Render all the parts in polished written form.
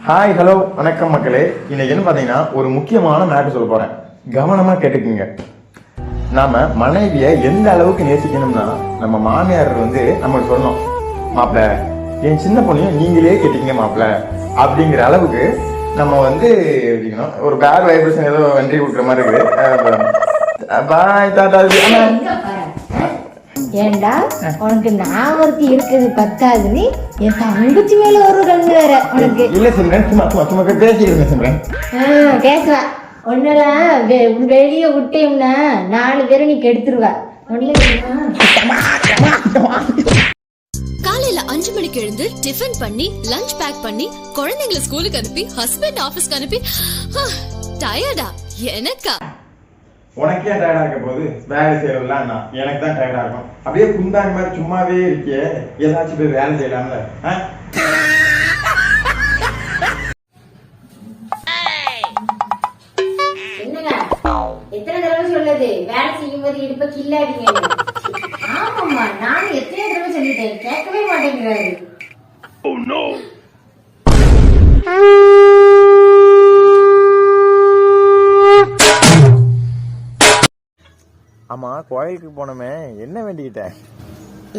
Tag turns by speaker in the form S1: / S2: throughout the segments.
S1: Hi hello வணக்கம் மக்களே. இன்னைக்கு என்ன பார்த்தீங்கன்னா ஒரு முக்கியமான மேட்டர் சொல்ல போறேன். கவனமா கேட்டுக்குங்க. நாம மனைவியை எந்த அளவுக்கு நேசிக்கணும்னா நம்ம மாமியார் நம்ம சொல்லணும், மாப்பிள்ள என் சின்ன பொண்ணையும் நீங்களே கேட்டீங்க மாப்பிள்ள அப்படிங்கிற அளவுக்கு நம்ம இருக்கணும். ஒரு பேட் வைப்ரேஷன் ஏதோ வென்றி கொடுக்குற மாதிரி இருக்குது. பாய் தாத்தா.
S2: ஏண்டா உனக்கு நான் ஒருத்தி இருக்குது பத்தாதுன்னு என் தங்கச்சி மேல ஒரு கண்ணு வேற உனக்கு.
S1: இல்ல சிம்ரன், சும்மா பேசிடுங்க சிம்ரன்.
S2: பேசுவா ஒன்னெல்லாம் வெளியே விட்டேம்னா 4 பேரை நீ கெடுத்துருவ.
S3: காலையில 5 மணிக்கு எழுந்து டிஃபன் பண்ணி லஞ்ச் பேக் பண்ணி குழந்தைங்களை ஸ்கூலுக்கு அனுப்பி ஹஸ்பண்ட் ஆபீஸ்க்கு அனுப்பி டயர்டா எனக்கா?
S1: உனக்கே டயர்டா இருக்க போது வேலை செய்யறதுலாம் எனக்கு தான் டயர்டா இருக்கும். அப்படியே குந்தாங்க மாதிரி சும்மாவே இருக்கே, ஏதாச்சும் போய் வேலை செய்யலாம்ல.
S2: என்னங்க எத்தனை தடவை சொல்லுது வேலை செய்யும் போது இடுப்ப கில்லாதீங்க. ஆமாம்மா நானும் எத்தனை தடவை சொல்லிட்டேன், கேட்கவே மாட்டேங்கிறாரு.
S1: ஆமா, கோயிலுக்கு போனோமே, என்ன வேண்டிக்கிட்டேன்?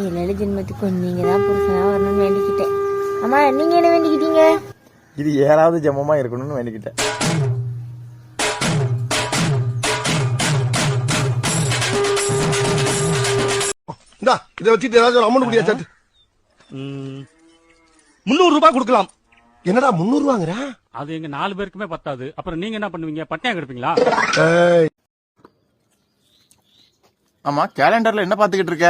S2: 7 ஜென்மத்துக்கு நீங்க தான் புருஷனா வரணும்னு வேண்டிக்கிட்டேன். அம்மா நீங்க என்ன வேண்டிக்கிட்டீங்க?
S1: இது 7வது ஜென்மமா இருக்கணும்னு வேண்டிக்கிட்டேன்.
S4: இதை வச்சுட்டு ஏதாவது அமௌண்ட் முடியாது.
S5: 300 ரூபாய் கொடுக்கலாம்.
S4: என்னடா 300 ரூபாங்கிற?
S5: அது எங்க 4 பேருக்குமே பத்தாது. அப்புறம் நீங்க என்ன பண்ணுவீங்க? பட்டையா கிடப்பீங்களா?
S1: ஆமா, கேலண்டர்ல என்ன பாத்துக்கிட்டு இருக்க?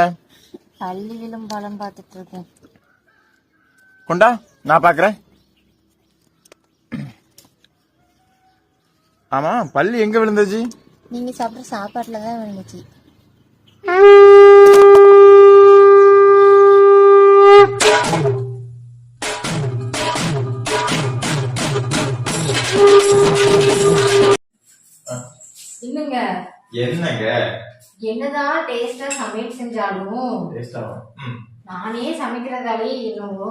S2: பள்ளி விழும் பழம் பார்த்துட்டு இருக்கேன்.
S1: கொண்டா, நான் பாக்குறேன். ஆமா, பள்ளி எங்க விழுந்துச்சு?
S2: நீங்க சாப்பிட்ற சாப்பாட்டுல தான் விழுந்துச்சு. இன்னுங்க
S1: என்னங்க
S2: என்னதான் டேஸ்டா சமையல் செஞ்சாலும் நானே சமைக்கிறதாலே என்னவோ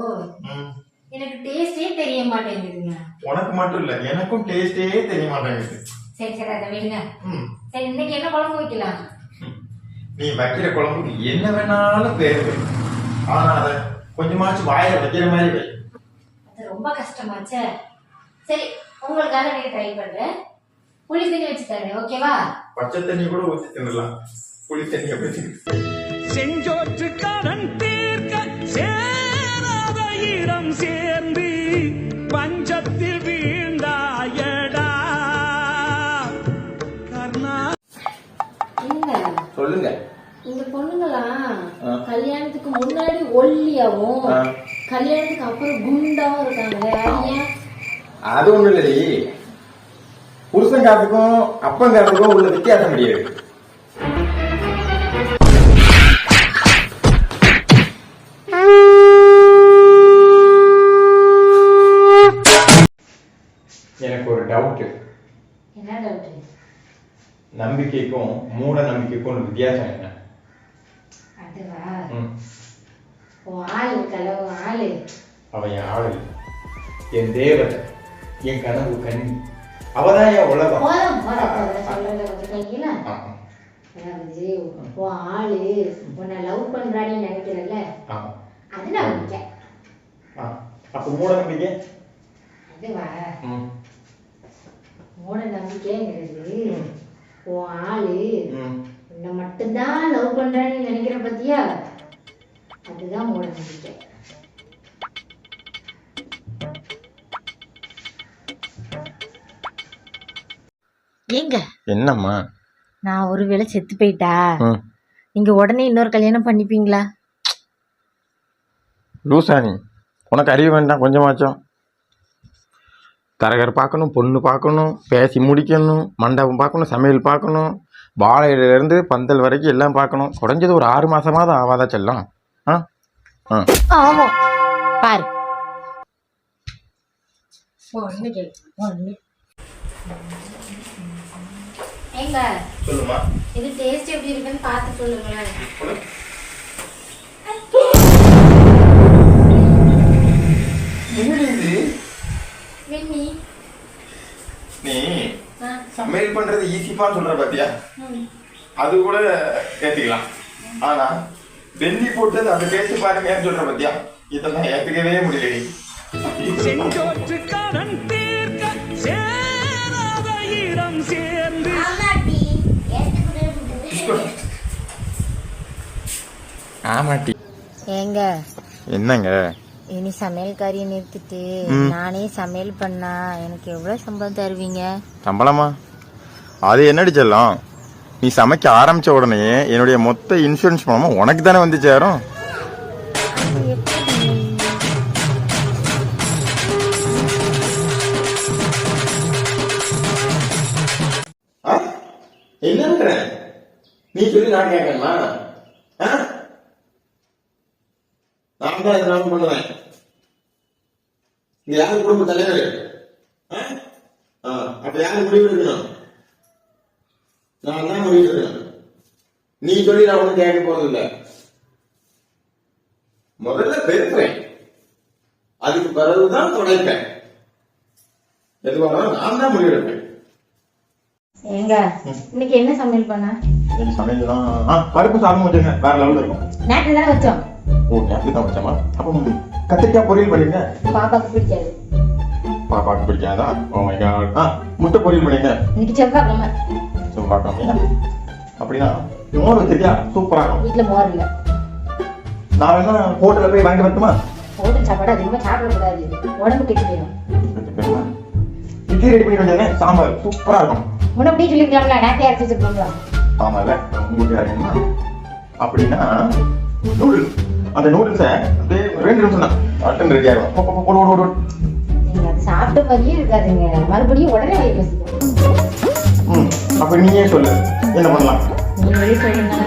S2: எனக்கு டேஸ்டே தெரிய மாட்டேங்குதுங்க.
S1: உனக்கு மட்டும் இல்ல, எனக்கும் டேஸ்டே தெரிய மாட்டேங்குது.
S2: சரி சரி அதை விடுங்க. சரி இன்னைக்கு என்ன குழம்பு வைக்கலாம்?
S1: நீ வைக்கிற குழம்புக்கு என்ன வேணாலும் பேரு வை, ஆனா அத கொஞ்சமாச்சும் வாயில வைக்கிற மாதிரி வை.
S2: அது ரொம்ப கஷ்டமாச்சே. சரி உங்களுக்காக நீங்க ட்ரை பண்றேன். புளி தண்ணி வச்சு தரேன், ஓகேவா?
S1: பச்சை தண்ணி கூட ஊற்றி தின்னலாம், புளி தண்ணி எப்படி?
S5: செஞ்சோற்று கடன் தீர்க்க சேராத இடம் சேர்ந்து பஞ்சத்தில் வீழ்ந்தாயடா கர்ணா.
S1: சொல்லுங்க.
S2: இந்த பொண்ணுங்களாம் கல்யாணத்துக்கு முன்னாடி ஒல்லியாவும் கல்யாணத்துக்கு அப்புறம் குண்டாவும் இருக்காங்க.
S1: அது ஒண்ணு இல்லடி, புருஷன் காத்துக்கும் அப்பன் காத்துக்கும் உள்ள வித்தியாசம் முடியாது. எனக்கு ஒரு டவுட்.
S2: என்ன டவுட்?
S1: நம்பிக்கைக்கும் மூட நம்பிக்கைக்கும் வித்தியாசம் என்ன?
S2: அதுவா, ஆளு கலவு ஆளு.
S1: அவன் என் ஆளு, என் தேவதை, என் கனவு கண்ணி, அவதான் என் உலகம்.
S2: ஆளு உன்னை லவ் பண்றான்னு நினைக்கிறல்ல, அது நம்பிக்கை.
S1: அப்ப மூட நம்பிக்கை?
S2: அதுவா, மூட நம்பிக்கைங்கிறது உன் ஆளு உன்னை மட்டும்தான் லவ் பண்றான்னு நினைக்கிற பத்தியா, அதுதான் மூட நம்பிக்கை. ஏங்க
S1: என்னம்மா,
S2: நான் ஒருவேளை செத்து போயிட்டா நீங்க உடனே இன்னொரு கல்யாணம் பண்ணிப்பீங்களா?
S1: லூசானி, உனக்கு அறிவு வேண்டாம் கொஞ்சமாச்சும்? தரகர் பார்க்கணும், பொண்ணு பார்க்கணும், பேசி முடிக்கணும், மண்டபம் பார்க்கணும், சமையல் பார்க்கணும், வாழையிலேருந்து பந்தல் வரைக்கும் எல்லாம் பார்க்கணும். குறைஞ்சது ஒரு 6 மாசமாவது ஆவாதா செல்லம்?
S2: ஆமா பாரு. ஏங்க
S1: சொல்லுமா,
S2: இது டேஸ்ட் எப்படி இருக்குன்னு பார்த்து சொல்லுங்களேன். வெண்ணி.
S1: நீ
S2: ஆ.
S1: சமையல் பண்றது ஈஸிப்பான்னு சொல்ற பாத்தியா, அது கூட ஏத்துக்கலாம். ஆனா வெண்ணி போட்டு அந்த டேஸ்ட் பாருங்கன்னு சொல்ற பாத்தியா, இதெல்லாம் ஏத்துக்கவே முடியலடி.
S6: செங்கோற்றுக்காரன் தீர்க்க சேராத இடம் சேர்ந்து
S2: ஆமாட்டி, ஏத்துக்கிட்டு
S1: ஆமாட்டி.
S7: ஏங்க
S1: என்னங்க
S7: இனி சமையல்காரியை நிறுத்திட்டு நானே சமையல் பண்ணா எனக்கு எவ்வளவு சம்பளம் தருவீங்க?
S1: சம்பளமா? அது என்னடி செல்லம், நீ சமைக்க ஆரம்பிச்ச உடனே என்னுடைய மொத்த இன்சூரன்ஸ் பணமும் உனக்கு தானே வந்து சேரும். என்ன நீ சொல்லி நான் கேட்கணுமா? நான் தான் இதெல்லாம் பண்ணுவேன். இங்க யாரு குடும்ப தலைவர்? அப்ப யாரு முடிவு எடுக்கணும்? நான் தான் முடிவு எடுக்கணும். நீ சொல்லி நான் ஒண்ணு கேட்க போறது இல்ல. முதல்ல பெருப்பேன், அதுக்கு பிறகுதான் துடைப்பேன். எதுவாக நான் தான் முடிவு எடுப்பேன்.
S7: ஏங்க இன்னைக்கு என்ன சமையல் பண்ண?
S1: சமையல் தான் பருப்பு சாதம் வச்சுங்க, வேற லெவலில் இருக்கும்.
S7: நேற்று தானே வச்சோம்.
S1: ஓ, நேற்று தான் வச்சோமா? அப்போ கத்திரிக்காய் பொரியல் பண்ணிருங்க.
S7: பாப்பாக்கு பிடிக்காது.
S1: பாப்பாக்கு பிடிக்காதா? Oh my God. முட்டை பொரியல் பண்ணிருங்க.
S7: இன்னைக்கு செவ்வாய்க்கிழமை.
S1: செவ்வாய்க்கிழமையா? அப்படின்னா மோர் வச்சிருக்கியா? சூப்பரா இருக்கும்.
S7: வீட்டுல மோர் இல்ல.
S1: நான் வேணா ஹோட்டல்ல போய் வாங்கிட்டு வரட்டுமா?
S7: ஹோட்டல் சாப்பாடு அதிகமா சாப்பிடக்கூடாது, உடம்பு கெட்டு போயிடும்.
S1: இட்லி ரெடி பண்ணி வந்தேன், சாம்பார் சூப்பரா இருக்கும்.
S7: உடம்பு சொல்லிக்கலாம்ல, நேற்று அரைச்சி வச்சிருக்கோம்ல.
S1: ஆமால, உங்களுக்கு அறியுமா? அப்படின்னா நூடுல்ஸ், அந்த நூடுல்ஸை அப்படியே 2 நிமிஷம் தான் அட்டன் ரெடி ஆகும்.
S7: நீங்க அது சாப்பிட்ட மாதிரியே இருக்காதுங்க, மறுபடியும் உடனே வயிறு பசிக்கும்.
S1: அப்ப நீயே சொல்லு, என்ன பண்ணலாம்?
S7: நீங்களே சொல்லுங்க.